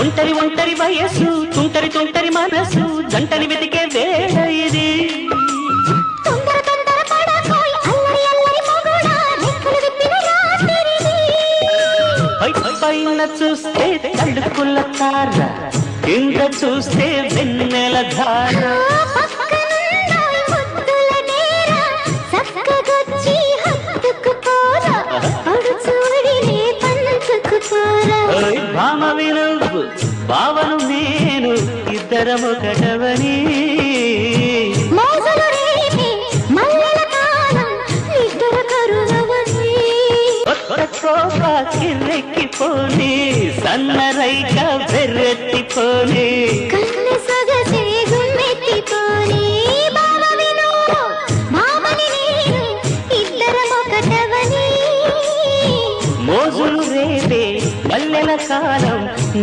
ఒంటరి ఒంటరి వయస్సు తుంటరి తుంటరి మనసు జంటని వెతికే వేళ ఇది పైన చూస్తే తడుకుల తార కింద చూస్తే వెన్నెల ధార భామ వినువు భావను నేను ఇద్దరము కటవని కిర్రెక్కిపోని సన్నరైక బెర్రెత్తిపోని మోజులు రేపే మల్లెల కాలం